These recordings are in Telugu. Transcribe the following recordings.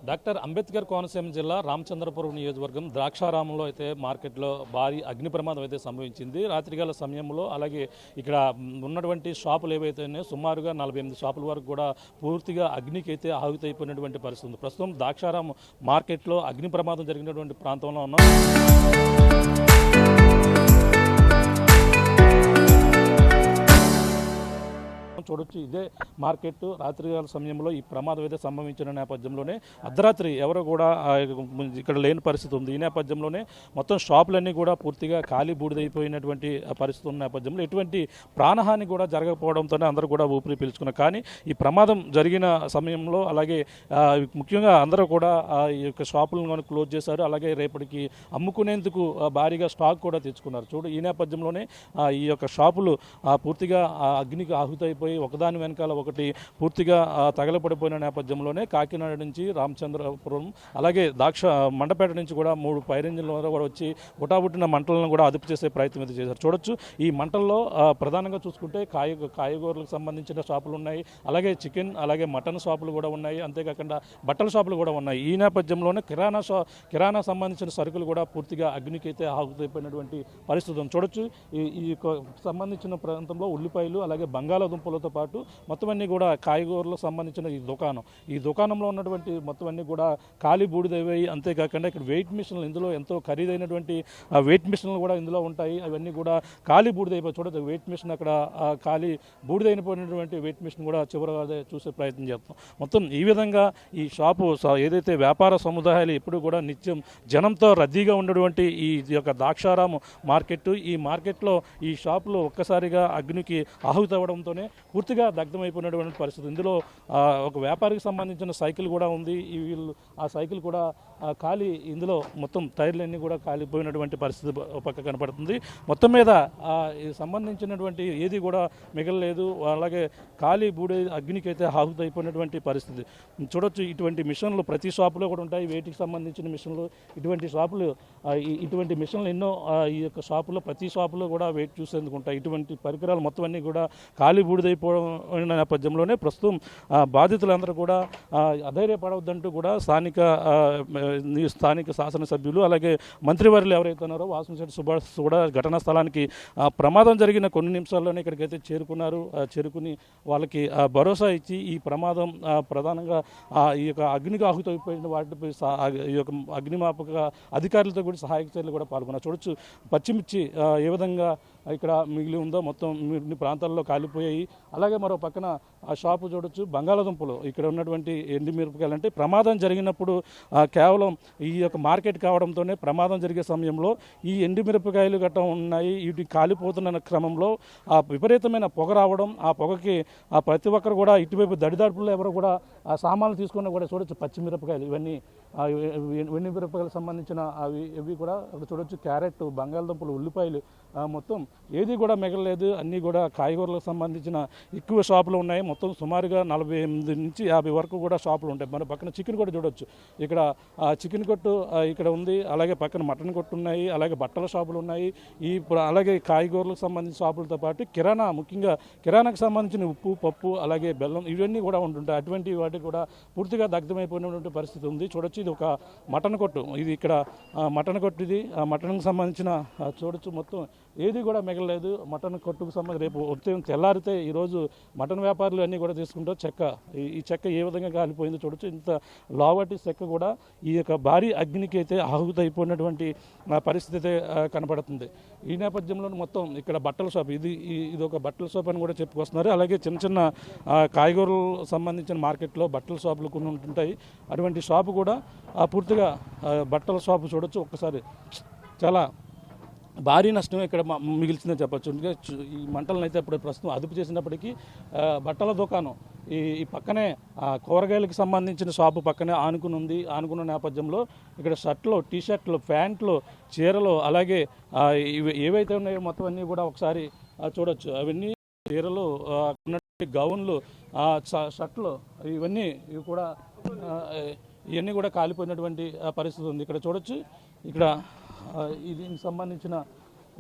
డాక్టర్ అంబేద్కర్ కోనసీమ జిల్లా రామచంద్రపురం నియోజకవర్గం ద్రాక్షారామంలో అయితే మార్కెట్లో భారీ అగ్ని ప్రమాదం అయితే సంభవించింది. రాత్రికాల సమయంలో అలాగే ఇక్కడ ఉన్నటువంటి షాపులు ఏవైతే ఉన్నాయో సుమారుగా 48 షాపుల వరకు కూడా పూర్తిగా అగ్నికి అయితే ఆహుతైపోయినటువంటి పరిస్థితి ఉంది. ప్రస్తుతం ద్రాక్షారామం మార్కెట్లో అగ్ని ప్రమాదం జరిగినటువంటి ప్రాంతంలో ఉన్నాం. చూడొచ్చు, ఇదే మార్కెట్ రాత్రికాల సమయంలో ఈ ప్రమాదం అయితే సంభవించిన నేపథ్యంలోనే అర్ధరాత్రి ఎవరు కూడా ఇక్కడ లేని పరిస్థితి ఉంది. ఈ నేపథ్యంలోనే మొత్తం షాపులన్నీ కూడా పూర్తిగా ఖాళీ బూడిదైపోయినటువంటి పరిస్థితి ఉన్న నేపథ్యంలో ఎటువంటి ప్రాణహాని కూడా జరగకపోవడంతోనే అందరూ కూడా ఊపిరి పీల్చుకున్నారు. కానీ ఈ ప్రమాదం జరిగిన సమయంలో అలాగే ముఖ్యంగా అందరూ కూడా ఈ యొక్క షాపులను క్లోజ్ చేశారు. అలాగే రేపటికి అమ్ముకునేందుకు భారీగా స్టాక్ కూడా తెచ్చుకున్నారు. ఈ నేపథ్యంలోనే ఈ యొక్క షాపులు పూర్తిగా అగ్నికి ఆహుతైపోయి ఒకదాని వెనకాల ఒకటి పూర్తిగా తగలపడిపోయిన నేపథ్యంలోనే కాకినాడ నుంచి రామచంద్రపురం అలాగే మండపేట నుంచి కూడా 3 ఫైర్ ఇంజిన్ల కూడా వచ్చి బుటాబుట్టిన మంటలను కూడా అదుపు చేసే ప్రయత్నం అయితే చేశారు. చూడొచ్చు, ఈ మంటల్లో ప్రధానంగా చూసుకుంటే కాయగూరలకు సంబంధించిన షాపులు ఉన్నాయి, అలాగే చికెన్ అలాగే మటన్ షాపులు కూడా ఉన్నాయి, అంతేకాకుండా బట్టల షాపులు కూడా ఉన్నాయి. ఈ నేపథ్యంలోనే కిరాణా సంబంధించిన సరుకులు కూడా పూర్తిగా అగ్నికి అయితే ఆహుతైపోయినటువంటి పరిస్థితి ఉంది. చూడొచ్చు, ఈ సంబంధించిన ప్రాంతంలో ఉల్లిపాయలు అలాగే బంగాళాదుంపలతో పాటు మొత్తం అన్నీ కూడా కాయగూరలకు సంబంధించిన ఈ దుకాణంలో ఉన్నటువంటి మొత్తం అన్నీ కూడా ఖాళీ బూడిదైపోయి, అంతేకాకుండా ఇక్కడ వెయిట్ మిషన్లు, ఇందులో ఎంతో ఖరీదైనటువంటి వెయిట్ మిషన్లు కూడా ఇందులో ఉంటాయి, అవన్నీ కూడా ఖాళీ బూడిదైపోయి. చూడదు, వెయిట్ మిషన్ అక్కడ ఖాళీ బూడిదైపోయినటువంటి వెయిట్ మిషన్ కూడా చివరిగా చూసే ప్రయత్నం చేస్తాం. మొత్తం ఈ విధంగా ఈ షాపు ఏదైతే వ్యాపార సముదాయాలు ఎప్పుడు కూడా నిత్యం జనంతో రద్దీగా ఉన్నటువంటి ఈ యొక్క ద్రాక్షారామం మార్కెట్, ఈ మార్కెట్లో ఈ షాపులో ఒక్కసారిగా అగ్నికి ఆహుతవడంతోనే పూర్తిగా దగ్ధమైపోయినటువంటి పరిస్థితి. ఇందులో ఒక వ్యాపారికి సంబంధించిన సైకిల్ కూడా ఉంది. వీళ్ళు ఆ సైకిల్ కూడా ఖాళీ, ఇందులో మొత్తం టైర్లన్నీ కూడా కాలిపోయినటువంటి పరిస్థితి పక్క కనపడుతుంది. మొత్తం మీద సంబంధించినటువంటి ఏది కూడా మిగలలేదు. అలాగే ఖాళీ అగ్నికి అయితే ఆహుతైపోయినటువంటి పరిస్థితి. చూడొచ్చు, ఇటువంటి మిషన్లు ప్రతి షాపులో కూడా ఉంటాయి, వేటికి సంబంధించిన మిషన్లు. ఇటువంటి మిషన్లు ఎన్నో ఈ యొక్క షాపులో ప్రతి షాపులో కూడా వెయిట్ చూసేందుకు ఉంటాయి. ఇటువంటి పరికరాలు మొత్తం అన్నీ కూడా ఖాళీ బూడిదైపోయిన నేపథ్యంలోనే ప్రస్తుతం బాధితులందరూ కూడా అధైర్యపడవద్దంటూ కూడా స్థానిక శాసనసభ్యులు అలాగే మంత్రివర్యులు ఎవరైతే ఉన్నారో వాసంశెట్టి సుభాష్ కూడా ఘటనా స్థలానికి ప్రమాదం జరిగిన కొన్ని నిమిషాల్లోనే ఇక్కడికైతే చేరుకుని వాళ్ళకి భరోసా ఇచ్చి ఈ ప్రమాదం ప్రధానంగా ఈ యొక్క అగ్నికి ఆహుతైపోయిన వాటిపై ఈ యొక్క అగ్నిమాపక అధికారులతో కూడా సహాయక చర్యలు కూడా పాల్గొన్నారు. చూడొచ్చు, పచ్చిమిర్చి ఏ విధంగా ఇక్కడ మిగిలి ఉందో మొత్తం ఇన్ని ప్రాంతాల్లో కాలిపోయాయి. అలాగే మరో పక్కన ఆ షాపు చూడొచ్చు, బంగాళాదుంపలు, ఇక్కడ ఉన్నటువంటి ఎండుమిరపకాయలు. అంటే ప్రమాదం జరిగినప్పుడు కేవలం ఈ యొక్క మార్కెట్ కావడంతోనే ప్రమాదం జరిగే సమయంలో ఈ ఎండుమిరపకాయలు గట్రా ఉన్నాయి, వీటి కాలిపోతున్న క్రమంలో ఆ విపరీతమైన పొగ రావడం, ఆ పొగకి ప్రతి ఒక్కరు కూడా ఇటువైపు దడిదాడుపుల్లో ఎవరు కూడా ఆ సామాన్లు తీసుకున్నా కూడా చూడొచ్చు, పచ్చిమిరపకాయలు ఇవన్నీ ఎండుమిరపకాయలకు సంబంధించిన ఇవి కూడా అక్కడ చూడొచ్చు, క్యారెట్, బంగాళదుంపలు, ఉల్లిపాయలు మొత్తం ఏది కూడా మిగలలేదు. అన్నీ కూడా కాయగూరలకు సంబంధించిన ఎక్కువ షాపులు ఉన్నాయి. మొత్తం సుమారుగా 48 నుంచి 50 వరకు కూడా షాపులు ఉంటాయి. మన పక్కన చికెన్ కొట్టు చూడొచ్చు, ఇక్కడ చికెన్ కొట్టు ఇక్కడ ఉంది, అలాగే పక్కన మటన్ కొట్టు ఉన్నాయి, అలాగే బట్టల షాపులు ఉన్నాయి, అలాగే కాయగూరలకు సంబంధించిన షాపులతో పాటు ముఖ్యంగా కిరాణాకు సంబంధించిన ఉప్పు, పప్పు, అలాగే బెల్లం ఇవన్నీ కూడా ఉంటుంటాయి. అటువంటి వాటికి కూడా పూర్తిగా దగ్ధమైపోయినటువంటి పరిస్థితి ఉంది. చూడొచ్చు, ఇది ఒక మటన్ కొట్టు, ఇది ఇక్కడ మటన్ కొట్టు, ఇది మటన్కి సంబంధించిన చూడొచ్చు, మొత్తం ఏది కూడా మిగలలేదు. మటన్ కొట్టుకు సంబంధించి రేపు ఉదయం తెల్లారితే ఈరోజు మటన్ వ్యాపారులు అన్నీ కూడా తీసుకుంటారు. ఈ చెక్క ఏ విధంగా కాలిపోయిందో చూడొచ్చు, ఇంత లావటి చెక్క కూడా ఈ యొక్క భారీ అగ్నికి అయితే ఆహుతైపోయినటువంటి పరిస్థితి అయితే కనపడుతుంది. ఈ నేపథ్యంలో మొత్తం ఇక్కడ బట్టల షాప్, ఇది ఒక బట్టల షాప్ అని కూడా చెప్పుకొస్తున్నారు. అలాగే చిన్న కాయగూరలు సంబంధించిన మార్కెట్లో బట్టల షాపులు కొన్ని ఉంటుంటాయి. అటువంటి షాపు కూడా పూర్తిగా బట్టల షాపు చూడొచ్చు, ఒక్కసారి చాలా భారీ నష్టం ఇక్కడ మిగిల్చిందని చెప్పచ్చు. ఈ మంటలను అయితే ఇప్పుడు ప్రస్తుతం అదుపు చేసినప్పటికీ బట్టల దుకాణం ఈ పక్కనే కూరగాయలకు సంబంధించిన షాపు పక్కనే ఆనుకున్న నేపథ్యంలో ఇక్కడ షర్ట్లు, టీషర్ట్లు, ప్యాంట్లు, చీరలు, అలాగే ఏవైతే ఉన్నాయో మొత్తం అన్నీ కూడా ఒకసారి చూడొచ్చు. అవన్నీ చీరలు, గౌన్లు, షర్ట్లు, ఇవన్నీ కూడా కాలిపోయినటువంటి పరిస్థితి ఉంది. ఇక్కడ చూడొచ్చు, ఇక్కడ దీనికి సంబంధించిన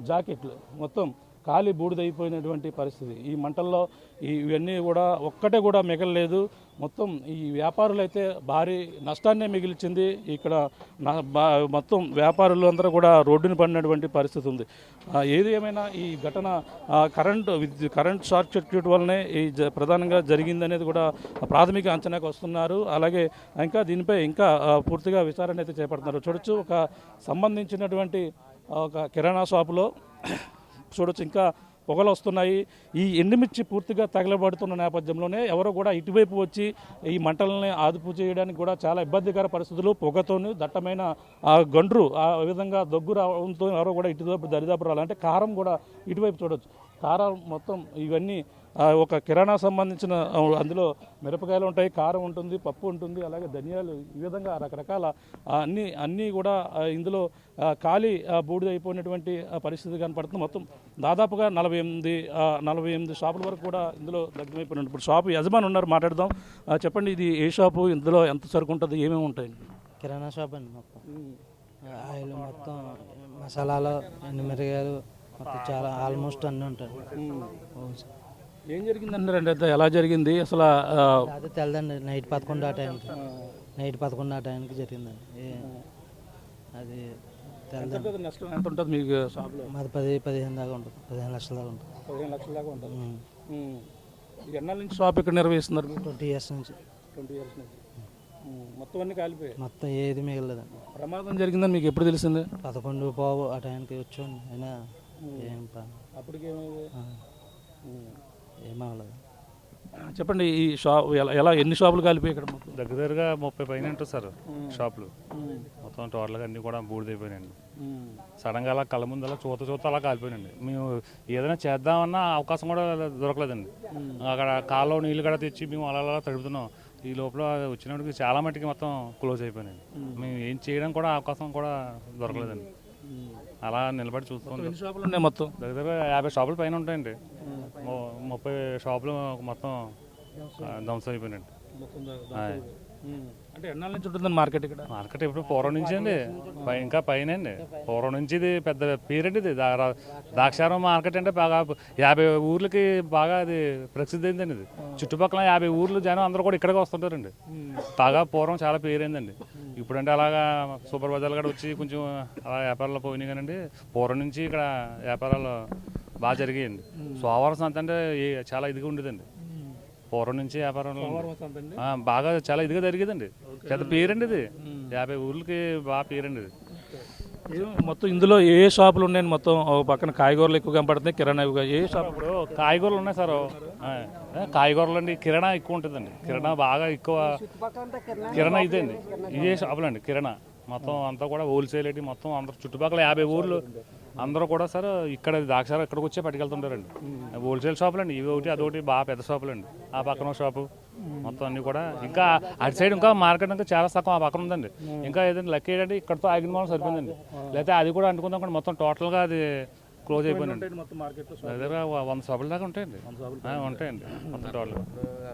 జాకెట్లు మొత్తం కాలి బూడిదైపోయినటువంటి పరిస్థితి. ఈ మంటల్లో ఇవన్నీ కూడా ఒక్కటే కూడా మిగలలేదు. మొత్తం ఈ వ్యాపారులు అయితే భారీ నష్టాన్నే మిగిల్చింది. ఇక్కడ మొత్తం వ్యాపారులు అందరూ కూడా రోడ్డుని పడినటువంటి పరిస్థితి ఉంది. ఏది ఏమైనా ఈ ఘటన కరెంట్ షార్ట్ సర్క్యూట్ వల్లనే ప్రధానంగా జరిగిందనేది కూడా ప్రాథమిక అంచనాకు వస్తున్నారు. అలాగే ఇంకా దీనిపై ఇంకా పూర్తిగా విచారణ అయితే చేపడుతున్నారు. చూడొచ్చు, ఒక సంబంధించినటువంటి ఒక కిరాణా షాపులో చూడొచ్చు ఇంకా పొగలు వస్తున్నాయి. ఈ ఎండుమిర్చి పూర్తిగా తగలబడుతున్న నేపథ్యంలోనే ఎవరో కూడా ఇటువైపు వచ్చి ఈ మంటలని అదుపు చేయడానికి కూడా చాలా ఇబ్బందికర పరిస్థితులు, పొగతోని దట్టమైన గండ్రు ఆ విధంగా దగ్గు రావడంతో ఎవరో కూడా ఇటువైపు దరిదాపు రాలంటే కారం కూడా ఇటువైపు చూడొచ్చు. కారం మొత్తం ఇవన్నీ ఒక కిరాణా సంబంధించిన అందులో మిరపకాయలు ఉంటాయి, కారం ఉంటుంది, పప్పు ఉంటుంది, అలాగే ధనియాలు, ఈ విధంగా రకరకాల అన్నీ కూడా ఇందులో ఖాళీ బూడిదైపోయినటువంటి పరిస్థితి కనపడుతుంది. మొత్తం దాదాపుగా 48 షాపుల వరకు కూడా ఇందులో దగ్గరైపోయినట్టు. ఇప్పుడు షాపు యజమాని ఉన్నారు, మాట్లాడదాం. చెప్పండి, ఇది ఏ షాపు, ఇందులో ఎంత సరుకు ఉంటుంది, ఏమేమి ఉంటాయి? కిరాణా షాప్ అండి. మొత్తం ఆయిల్, మొత్తం మసాలాలు, మిరపకాయలు, మొత్తం చాలా ఆల్మోస్ట్ అన్నీ ఉంటాయి. ఏం జరిగిందండి? అంటే ఎలా జరిగింది అసలు? అదే తెలదండి. నైట్ 11 ఆ టైంకి జరిగిందండి. అది తెలదండి. నష్టం ఎంత ఉంటుంది మీకు షాప్లో? మాది 10-15 దాకా ఉంటుంది. 15 లక్షల దాకా ఉంటుంది. 15 లక్షల దాకా ఉంటుంది. ఎన్నాళ్ళ నుంచి షాప్ ఇక్కడ నిర్వహిస్తున్నారు? 20 ఇయర్స్ నుంచి. 20 ఇయర్స్ నుంచి. మొత్తం అన్ని కాలిపోయాయి, మొత్తం ఏది మిగలలేదండి. ప్రమాదం జరిగిందని మీకు ఎప్పుడు తెలిసింది? 11:15 ఆ టైంకి వచ్చాను. అయినా ఏం అప్పటికి ఏమవ్వలేదు. చెప్పండి, ఈ షాప్ ఎలా ఎన్ని షాపులు కాలిపోయి? ఇక్కడ దగ్గరగా 30 పైన ఉంటుంది సార్ షాపులు. మొత్తం టోటల్గా అన్నీ కూడా బూడిదైపోయినాయండి. సడన్గా అలా కళ్ళ ముందు అలా చూత అలా కాలిపోయినండి. మేము ఏదైనా చేద్దామన్నా అవకాశం కూడా దొరకలేదండి. అక్కడ కాల్లో నీళ్ళు కూడా తెచ్చి మేము అలా తడుపుతున్నాం. ఈ లోపల వచ్చినప్పటికి చాలా మట్టికి మొత్తం క్లోజ్ అయిపోయినాయి. మేము ఏం చేయడం కూడా అవకాశం కూడా దొరకలేదండి. అలా నిలబడి చూస్తాం. ఎన్ని షాపులు ఉన్నాయి మొత్తం? దగ్గర 50 షాపుల పైన ఉంటాయండి. 30 షాపులు మొత్తం ధ్వంసం అయిపోయినాయండి. అంటే ఎన్నాళ్ళ నుంచి ఉంటుందండి మార్కెట్ ఇక్కడ? మార్కెట్ ఇప్పుడు పూర్వం నుంచి అండి, ఇంకా పైన అండి. పూర్వం నుంచి ఇది పెద్ద పేరండి. ఇది ద్రాక్షారం మార్కెట్ అంటే బాగా 50 ఊర్లకి బాగా అది ప్రసిద్ధి అయిందండి. ఇది చుట్టుపక్కల 50 ఊర్లు జనం అందరూ కూడా ఇక్కడికి వస్తుంటారండి. బాగా పూర్వం చాలా పేరైందండి. ఇప్పుడంటే అలాగా సూపర్ బజార్లు కూడా వచ్చి కొంచెం అలా వ్యాపారాలు పోయినాయి కానండి. పూర్వం నుంచి ఇక్కడ వ్యాపారాలు బాగా జరిగాయండి. సోమవారం సంత అంటే చాలా ఇదిగా ఉండేదండి. పూర్వం నుంచి వ్యాపారంలో బాగా చాలా ఇదిగా జరిగేదండి. పెద్ద పేరండి ఇది. 50 ఊర్లకి బాగా పేరండి ఇది. మొత్తం ఇందులో ఏ షాపులు ఉన్నాయని? మొత్తం పక్కన కాయగూరలు ఎక్కువ కనపడుతున్నాయి, కిరాణా ఏ షాప్? ఇప్పుడు కాయగూరలు ఉన్నాయి సార్. కాయగూరలు అండి, కిరాణా ఎక్కువ ఉంటుందండి. కిరాణా బాగా ఎక్కువ. కిరాణా ఇదండి, ఇదే షాపులు అండి. కిరాణా మొత్తం అంతా కూడా హోల్సేల్ ఏంటి మొత్తం అందరూ చుట్టుపక్కల 50 ఊర్లు అందరూ కూడా సార్ ఇక్కడ ద్రాక్షారం ఇక్కడికి వచ్చే పట్టుకెళ్తుంటారండి. హోల్సేల్ షాపులు అండి, ఇవి ఒకటి అదొకటి బాగా పెద్ద షాపులు అండి. ఆ పక్కన షాపు మొత్తం అన్ని కూడా. ఇంకా అటు సైడ్ ఇంకా మార్కెట్ ఇంకా చాలా సగం ఆ పక్కన ఉందండి. ఇంకా ఏదైనా లెక్క ఏంటంటే ఇక్కడతో ఆగిన మనం సరిపోయిందండి. లేకపోతే అది కూడా అనుకుందాం మొత్తం టోటల్గా అది క్లోజ్ అయిపోయిందండి. దగ్గర 100 షాపుల దాకా ఉంటాయండి. ఉంటాయండి మొత్తం టోటల్.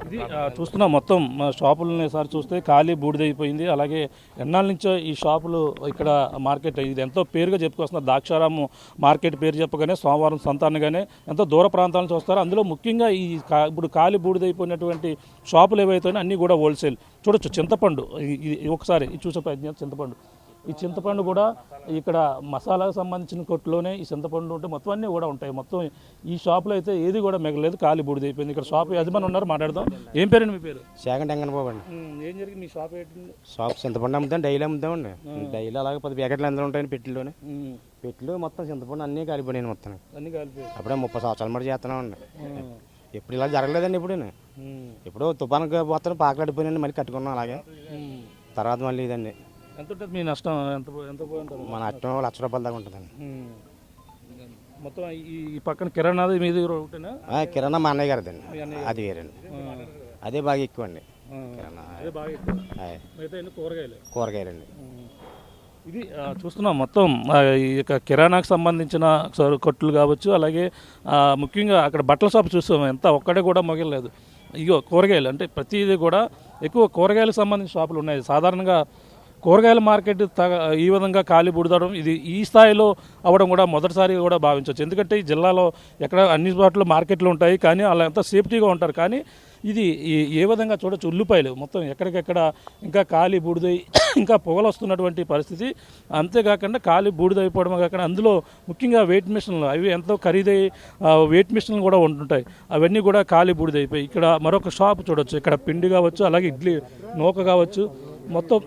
ఇది చూస్తున్నాం మొత్తం షాపులని సార్ చూస్తే ఖాళీ బూడిదైపోయింది. అలాగే ఎన్నాళ్ళ నుంచో ఈ షాపులు ఇక్కడ మార్కెట్ ఇది ఎంతో పేరుగా చెప్పుకొస్తున్నారు. ద్రాక్షారాము మార్కెట్ పేరు చెప్పగానే సోమవారం సంత అనగానే ఎంతో దూర ప్రాంతాల నుంచి వస్తారు. అందులో ముఖ్యంగా ఈ ఇప్పుడు ఖాళీ బూడిదైపోయినటువంటి షాపులు ఏవైతే అన్నీ కూడా హోల్సేల్. చూడొచ్చు చింతపండు, ఒకసారి చూసే ప్రయత్నం. చింతపండు, ఈ చింతపండు కూడా ఇక్కడ మసాలాకు సంబంధించిన కొట్టులోనే ఈ చింతపండు ఉంటే మొత్తం అన్నీ కూడా ఉంటాయి. మొత్తం ఈ షాపులో అయితే ఏది కూడా మిగలేదు, ఖాళీ బూడిదైపోయింది. ఇక్కడ షాప్ యజమాని ఉన్నారు, మాట్లాడదాం. ఏం పేరండి మీ పేరు? శాగంటి వెంకన్నబాబు అండి. ఏం జరిగింది మీ షాప్? ఏంటి షాప్ చింతపండు అమ్ముతాం, డైలీ అమ్ముతామండి. డైలీ అలాగే 10 ప్యాకెట్లు అందరూ ఉంటాయండి పెట్టిలోనే. పెట్టిలో మొత్తం చింతపండు అన్నీ కాలిపోయాయి మొత్తం. అన్నీ కాలిపోయాయి. అప్పుడే 30 సంవత్సరాల మటు చేస్తున్నామండి. ఎప్పుడు ఇలా జరగలేదండి. ఇప్పుడు తుఫాను పోతాను పాకలాడిపోయినండి, మళ్ళీ కట్టుకున్నాం అలాగే. తర్వాత మళ్ళీ ఇదండి. ఎంత ఉంటుంది మీ నష్టం? ఎంత పోయింటారు? మన నష్టం ₹1,00,000 దాకా ఉంటుందండి. మొత్తం ఈ పక్కన కిరాణాది మీది ఒకటేనా? కిరాణా మా అన్నయ్య గారిదండి, అది వేరండి. అదే బాగా ఎక్కువ అండి కిరాణా. కూరగాయలండి. ఇది చూస్తున్నాం మొత్తం ఈ యొక్క కిరాణాకు సంబంధించిన కొట్లు కావచ్చు. అలాగే ముఖ్యంగా అక్కడ బట్టల షాప్ చూస్తాం, ఎంత ఒక్కడే కూడా మొగలేదు. ఇగో కూరగాయలు అంటే ప్రతిదీ కూడా ఎక్కువ కూరగాయలకు సంబంధించిన షాపులు ఉన్నాయి. సాధారణంగా కూరగాయల మార్కెట్ ఈ విధంగా ఖాళీ బూడిదవడం ఇది ఈ స్థాయిలో అవ్వడం కూడా మొదటిసారిగా కూడా భావించవచ్చు. ఎందుకంటే ఈ జిల్లాలో ఎక్కడ అన్ని చోట్ల మార్కెట్లు ఉంటాయి, కానీ వాళ్ళు ఎంత సేఫ్టీగా ఉంటారు. కానీ ఇది ఏ విధంగా చూడొచ్చు, ఉల్లిపాయలు మొత్తం ఎక్కడికెక్కడ ఇంకా ఖాళీ బూడిదై ఇంకా పొగలు వస్తున్నటువంటి పరిస్థితి. అంతేకాకుండా ఖాళీ బూడిదైపోవడం కాకుండా అందులో ముఖ్యంగా వెయిట్ మిషన్లు అవి ఎంతో ఖరీదై వెయిట్ మిషన్లు కూడా ఉంటుంటాయి, అవన్నీ కూడా ఖాళీ బూడిదైపోయి. ఇక్కడ మరొక షాప్ చూడొచ్చు, ఇక్కడ పిండి కావచ్చు, అలాగే ఇడ్లీ నూక కావచ్చు, మొత్తం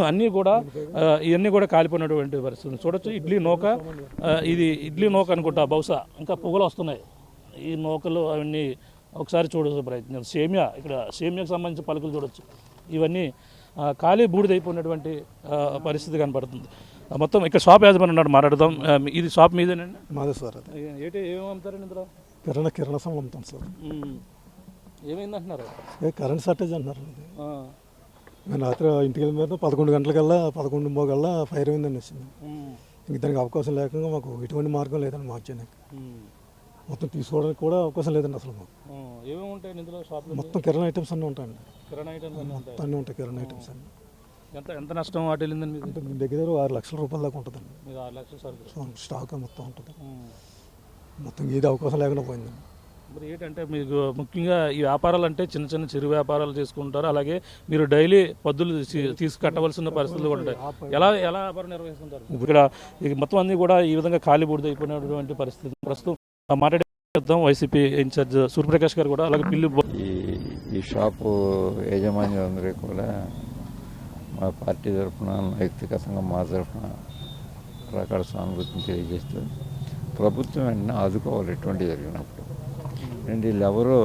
అన్నీ కూడా ఇవన్నీ కూడా కాలిపోయినటువంటి పరిస్థితి చూడొచ్చు. ఇడ్లీ నూక, ఇది ఇడ్లీ నూక అనుకుంటా బహుశా, ఇంకా పొగలు వస్తున్నాయి ఈ నూకలు అవన్నీ. ఒకసారి చూడవచ్చు ప్రయత్నం. సేమియా, ఇక్కడ సేమియాకి సంబంధించిన పలుకులు చూడొచ్చు, ఇవన్నీ ఖాళీ బూడిదైపోయినటువంటి పరిస్థితి కనపడుతుంది. మొత్తం ఇక్కడ షాప్ యాజమాని ఉన్నాడు, మాట్లాడదాం. ఇది షాప్ మీదేనండి? మాదే సార్. ఏంటి ఏమేమి అమ్ముతారండి ఇందులో? కిరణ సంఘం అమ్ముతాం సార్. ఏమైంది అంటున్నారు? కరెంట్ షార్టేజ్ అంటున్నారు. నేను రాత్రి ఇంటికి వెళ్ళిన మీద 11 గంటలకల్లా 11:30 ఫైర్ అయిందని వచ్చింది. ఇంక దానికి అవకాశం లేకుండా మాకు ఎటువంటి మార్గం లేదండి మార్చడానికి. మొత్తం తీసుకోవడానికి కూడా అవకాశం లేదండి అసలు మాకు. ఏమేమి ఉంటాయి ఇందులో షాప్లో? మొత్తం కిరాణా ఐటమ్స్ అన్నీ ఉంటాయండి. కిరాణా ఐటమ్స్ మొత్తం అన్నీ ఉంటాయి కిరాణా ఐటమ్స్ అన్నీ. ఎంత నష్టం వాటి వెళ్ళిందండి మీకు? అంటే మీ దగ్గర 6 లక్షల రూపాయల దాకా ఉంటుందండి. మీరు 6 లక్షల సరుకు స్టాక్ మొత్తం ఉంటుంది. మొత్తం ఏది అవకాశం లేకుండా పోయిందండి. మరి ఏంటంటే మీకు ముఖ్యంగా ఈ వ్యాపారాలు అంటే చిన్న చిన్న చిరు వ్యాపారాలు చేసుకుంటారు, అలాగే మీరు డైలీ పద్దులు తీసుకట్టవలసిన పరిస్థితులు కూడా ఉంటాయి. ఎలా వ్యాపారం నిర్వహిస్తుంటారు? ఇక్కడ మొత్తం అన్నీ కూడా ఈ విధంగా ఖాళీ బూడిదైపోయినటువంటి పరిస్థితి. ప్రస్తుతం మాట్లాడేద్దాం వైసీపీ ఇన్ఛార్జ్ సూర్యప్రకాష్ గారు కూడా, అలాగే పిల్లి. ఈ షాపు యాజమాన్యులందరూ కూడా మా పార్టీ తరఫున, వ్యక్తిగతంగా మా తరఫున ప్రకార సానుభూతిని తెలియజేస్తూ ప్రభుత్వం వెంటనే ఆదుకోవాలి ఎటువంటి జరిగినప్పుడు. అండ్ వీళ్ళెవరూ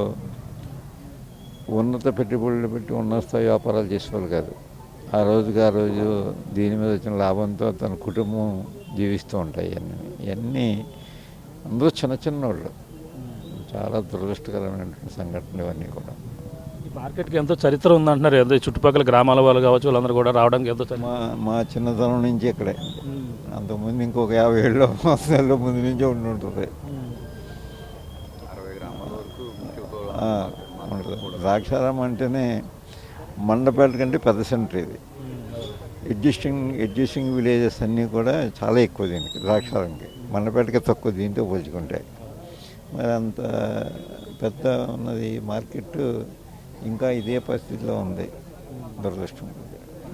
ఉన్నత పెట్టుబడులు పెట్టి ఉన్నత స్థాయి వ్యాపారాలు చేసేవాళ్ళు కాదు. ఆ రోజు దీని మీద వచ్చిన లాభంతో తన కుటుంబం జీవిస్తూ ఉంటాయి. ఇవన్నీ అందరూ చిన్న చిన్నవాళ్ళు. చాలా దురదృష్టకరమైనటువంటి సంఘటనలు ఇవన్నీ కూడా. ఈ మార్కెట్కి ఎంతో చరిత్ర ఉందంటున్నారు, ఎంతో చుట్టుపక్కల గ్రామాల వాళ్ళు కావచ్చు, వాళ్ళందరూ కూడా రావడానికి ఎంతో మా చిన్నతనం నుంచి ఇక్కడే. అంతకుముందు ఇంకొక 50 ఏళ్ళు సంవత్సరాల ముందు నుంచే ఉంటుంది. ద్రాక్షారం అంటేనే మండపేట కంటే పెద్ద సెంటర్ ఇది. ఎడ్జిస్టింగ్ విలేజెస్ అన్నీ కూడా చాలా ఎక్కువ దీనికి, ద్రాక్షారంకి. మండపేటకి తక్కువ దీంతో పోల్చుకుంటాయి. మరి అంత పెద్ద ఉన్నది మార్కెట్ ఇంకా ఇదే పరిస్థితిలో ఉంది, దురదృష్టం.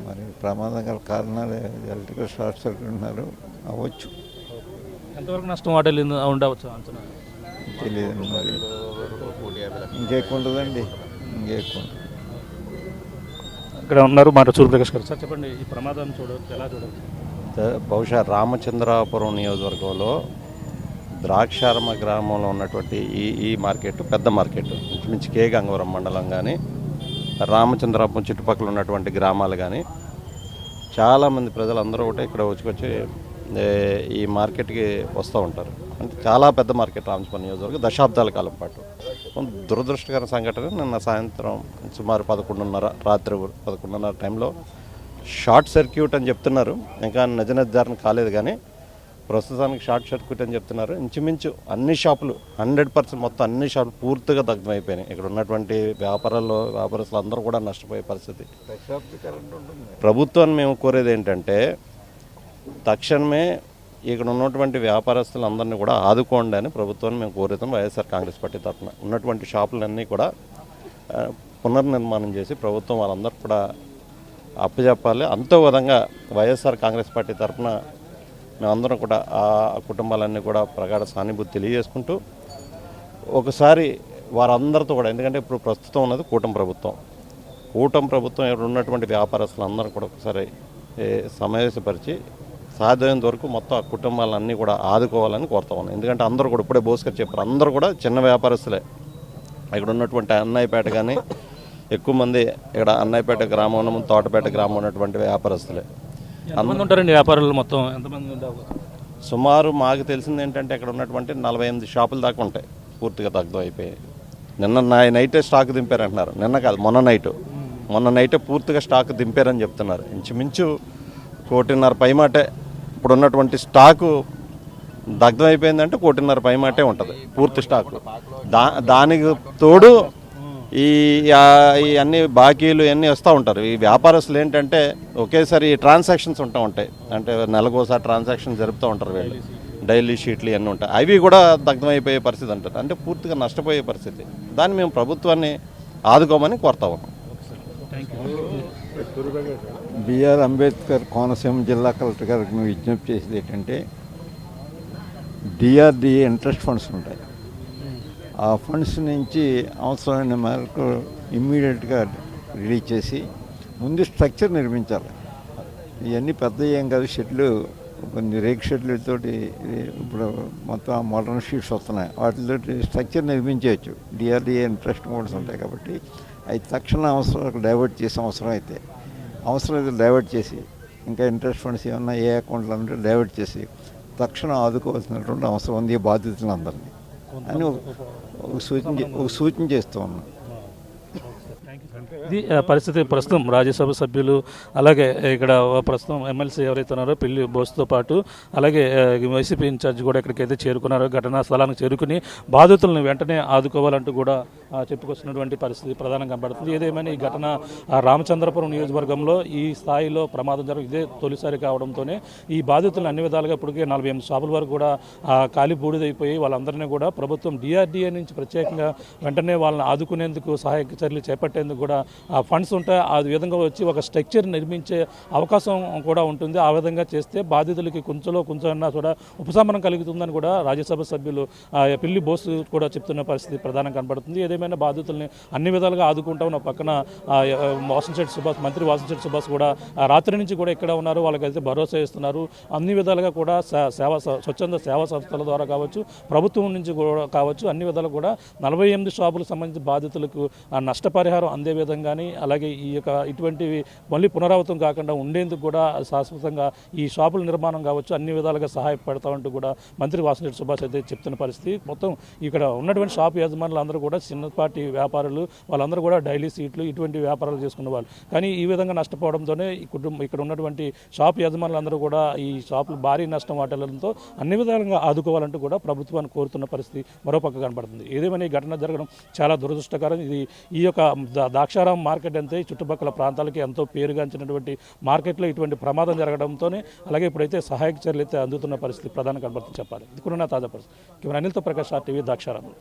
మరి ప్రమాదకర కారణాలు ఎలక్ట్రికల్ షార్ట్ సర్క్యూట్ ఉన్నారు, అవ్వచ్చు. ఎంతవరకు నష్టం వాటి ఉండవచ్చు అంచనా తెలియదు. మరి ఇంకెక్కువ ఉంటుందండి, ఇంకెక్కువ ఉంటుంది. ఇక్కడ ఉన్నారు మాట సూర్యప్రకాష్ గారు. సార్ చెప్పండి, ఈ ప్రమాదం ఎలా చూడవచ్చు? బహుశా రామచంద్రాపురం నియోజకవర్గంలో ద్రాక్షారమ గ్రామంలో ఉన్నటువంటి ఈ మార్కెట్ పెద్ద మార్కెట్. ఇంచుమించు కే గంగవరం మండలం కానీ రామచంద్రాపురం చుట్టుపక్కల ఉన్నటువంటి గ్రామాలు కానీ చాలామంది ప్రజలందరూ కూడా ఇక్కడ వచ్చి ఈ మార్కెట్కి వస్తూ ఉంటారు. అంటే చాలా పెద్ద మార్కెట్ రామచంద్రపురం నియోజకవర్గం, దశాబ్దాల కాలం పాటు. దురదృష్టకర సంఘటన నిన్న సాయంత్రం సుమారు 11:30 రాత్రి 11:30 టైంలో షార్ట్ సర్క్యూట్ అని చెప్తున్నారు. ఇంకా నిజ నిర్ధారణ కాలేదు, కానీ ప్రస్తుతానికి షార్ట్ సర్క్యూట్ అని చెప్తున్నారు. ఇంచుమించు అన్ని షాపులు 100% మొత్తం అన్ని షాపులు పూర్తిగా దగ్ధమైపోయినాయి. ఇక్కడ ఉన్నటువంటి వ్యాపారస్తులు అందరూ కూడా నష్టపోయే పరిస్థితి. ప్రభుత్వాన్ని మేము కోరేది ఏంటంటే తక్షణమే ఇక్కడ ఉన్నటువంటి వ్యాపారస్తులందరినీ కూడా ఆదుకోండి అని ప్రభుత్వాన్ని మేము కోరుతాం. వైఎస్ఆర్ కాంగ్రెస్ పార్టీ తరఫున ఉన్నటువంటి షాపులన్నీ కూడా పునర్నిర్మాణం చేసి ప్రభుత్వం వాళ్ళందరూ కూడా అప్పచెప్పాలి. అంతో విధంగా వైఎస్ఆర్ కాంగ్రెస్ పార్టీ తరఫున మేమందరం కూడా ఆ కుటుంబాలన్నీ కూడా ప్రగాఢ సానుభూతి తెలియజేసుకుంటూ ఒకసారి వారందరితో కూడా, ఎందుకంటే ఇప్పుడు ప్రస్తుతం ఉన్నది కూటమి ప్రభుత్వం ఇక్కడ ఉన్నటువంటి వ్యాపారస్తులందరూ కూడా ఒకసారి సమావేశపరిచి సాధ్యమైనంత వరకు మొత్తం ఆ కుటుంబాలన్నీ కూడా ఆదుకోవాలని కోరుతా ఉన్నాం. ఎందుకంటే అందరూ కూడా ఇప్పుడే బోస్కర్ చెప్పారు, అందరూ కూడా చిన్న వ్యాపారస్తులే. ఇక్కడ ఉన్నటువంటి అన్నయ్యపేట కానీ ఎక్కువ మంది ఇక్కడ అన్నయ్యపేట గ్రామం, తోటపేట గ్రామం ఉన్నటువంటి వ్యాపారస్తులే. ఎంతమంది ఉంటారండి వ్యాపారులు? మొత్తం ఎంతమంది ఉంటారు? సుమారు మాకు తెలిసింది ఏంటంటే ఇక్కడ ఉన్నటువంటి 48 షాపుల దాకా ఉంటాయి, పూర్తిగా దగ్ధం అయిపోయాయి. నిన్న నైటే స్టాక్ దింపారంటున్నారు. నిన్న కాదు, మొన్న నైటే పూర్తిగా స్టాక్ దింపారని చెప్తున్నారు. ఇంచుమించు 1.5 పైమాటే ఇప్పుడు ఉన్నటువంటి స్టాకు దగ్ధం అయిపోయిందంటే 1.5 పైమాటే ఉంటుంది పూర్తి స్టాకు. దానికి తోడు ఈ అన్ని బాకీలు ఇవన్నీ వస్తూ ఉంటారు. ఈ వ్యాపారస్తులు ఏంటంటే ఒకేసారి ట్రాన్సాక్షన్స్ ఉంటాయి, అంటే నెలకోసారి ట్రాన్సాక్షన్ జరుపుతూ ఉంటారు వీళ్ళు. డైలీ షీట్లు ఇవన్నీ ఉంటాయి, అవి కూడా దగ్ధమైపోయే పరిస్థితి అంటారు, అంటే పూర్తిగా నష్టపోయే పరిస్థితి. దాన్ని మేము ప్రభుత్వాన్ని ఆదుకోమని కోరుతా ఉన్నాం. బిఆర్ అంబేద్కర్ కోనసీమ జిల్లా కలెక్టర్ గారికి మేము విజ్ఞప్తి చేసేది ఏంటంటే, డిఆర్డిఏ ఇంట్రెస్ట్ ఫండ్స్ ఉంటాయి. ఆ ఫండ్స్ నుంచి అవసరమైన మేరకు ఇమ్మీడియట్గా రిలీజ్ చేసి ముందు స్ట్రక్చర్ నిర్మించాలి. ఇవన్నీ పెద్ద ఏం కాదు, షెడ్లు, కొన్ని రేక్ షెడ్లతోటి ఇప్పుడు మొత్తం మోడర్న్ షీట్స్ వస్తున్నాయి, వాటితో స్ట్రక్చర్ నిర్మించవచ్చు. డిఆర్డిఏ ఇంట్రెస్ట్ మోడ్స్ ఉంటాయి కాబట్టి అవి తక్షణ అవసరం డైవర్ట్ చేసే అవసరం అయితే డైవర్ట్ చేసి, ఇంకా ఇంట్రెస్ట్ ఫండ్స్ ఏమన్నా ఏ అకౌంట్లో ఉంటే డైవర్ట్ చేసి తక్షణ ఆదుకోవాల్సినటువంటి అవసరం ఉంది ఈ బాధితులందరినీ అని ఒక సూచన చేస్తూ ఉన్నాం. ఇది పరిస్థితి. ప్రస్తుతం రాజ్యసభ సభ్యులు అలాగే ఇక్కడ ప్రస్తుతం ఎమ్మెల్సీ ఎవరైతే ఉన్నారో పిల్లి బోస్తో పాటు అలాగే వైసీపీ ఇన్ఛార్జ్ కూడా ఇక్కడికైతే చేరుకున్నారో, ఘటనా స్థలానికి చేరుకుని బాధితులను వెంటనే ఆదుకోవాలంటూ కూడా చెప్పుకొస్తున్నటువంటి పరిస్థితి ప్రధానంగా కనబడుతుంది. ఏదేమైనా ఈ ఘటన రామచంద్రపురం నియోజకవర్గంలో ఈ స్థాయిలో ప్రమాదం ఇదే తొలిసారి కావడంతోనే ఈ బాధితులను అన్ని విధాలుగా ఇప్పటికే 48 షాపుల వరకు కూడా కాలి బూడిదైపోయి వాళ్ళందరినీ కూడా ప్రభుత్వం డిఆర్డీఏ నుంచి ప్రత్యేకంగా వెంటనే వాళ్ళని ఆదుకునేందుకు సహాయక చర్యలు చేపట్టేందుకు కూడా ఫండ్స్ ఉంటాయి. ఆ విధంగా వచ్చి ఒక స్ట్రక్చర్ నిర్మించే అవకాశం కూడా ఉంటుంది. ఆ విధంగా చేస్తే బాధితులకి కొంచెంలో కొంచెం కూడా ఉపశమనం కలుగుతుందని కూడా రాజ్యసభ సభ్యులు పిల్లి బోస్ కూడా చెప్తున్న పరిస్థితి ప్రధానంగా కనబడుతుంది. ఏదేమైనా బాధితుల్ని అన్ని విధాలుగా ఆదుకుంటాం. నా పక్కన వాసంశెట్టి సుభాష్, మంత్రి వాసంశెట్టి సుభాష్ కూడా రాత్రి నుంచి కూడా ఇక్కడ ఉన్నారు, వాళ్ళకైతే భరోసా ఇస్తున్నారు. అన్ని విధాలుగా కూడా స్వచ్ఛంద సేవా సంస్థల ద్వారా కావచ్చు, ప్రభుత్వం నుంచి కూడా కావచ్చు, అన్ని విధాలు కూడా 48 షాపులకు సంబంధించి బాధితులకు నష్టపరిహారం అందే విధంగానే, అలాగే ఈ యొక్క ఇటువంటివి మళ్ళీ పునరావృతం కాకుండా ఉండేందుకు కూడా శాశ్వతంగా ఈ షాపుల నిర్మాణం కావచ్చు అన్ని విధాలుగా సహాయపడతామంటూ కూడా మంత్రి వాసంశెట్టి సుభాష్ అయితే చెప్తున్న పరిస్థితి. మొత్తం ఇక్కడ ఉన్నటువంటి షాప్ యజమానులు అందరూ కూడా చిన్నపాటి వ్యాపారులు, వాళ్ళందరూ కూడా డైలీ సీట్లు ఇటువంటి వ్యాపారాలు చేసుకున్న వాళ్ళు. కానీ ఈ విధంగా నష్టపోవడంతోనే ఇక్కడ ఉన్నటువంటి షాప్ యజమానులందరూ కూడా ఈ షాపులు భారీ నష్టం వాటిల్లడంతో అన్ని విధాలుగా ఆదుకోవాలంటూ కూడా ప్రభుత్వాన్ని కోరుతున్న పరిస్థితి మరోపక్క కనబడుతుంది. ఏదేమైనా ఈ ఘటన జరగడం చాలా దురదృష్టకరం. ఇది ఈ యొక్క ద్రాక్షారామం మార్కెట్ అంతే చుట్టుపక్కల ప్రాంతాలకి ఎంతో పేరుగాంచినటువంటి మార్కెట్లో ఇటువంటి ప్రమాదం జరగడంతోనే అలాగే ఇప్పుడైతే సహాయక చర్యలు అయితే అందుతున్న పరిస్థితి ప్రధానంగా కనబడుతుంది చెప్పాలి. ఇది కూడా తాజా పరిస్థితి. అనిల్తో ప్రకాష్ RTV ద్రాక్షారామం.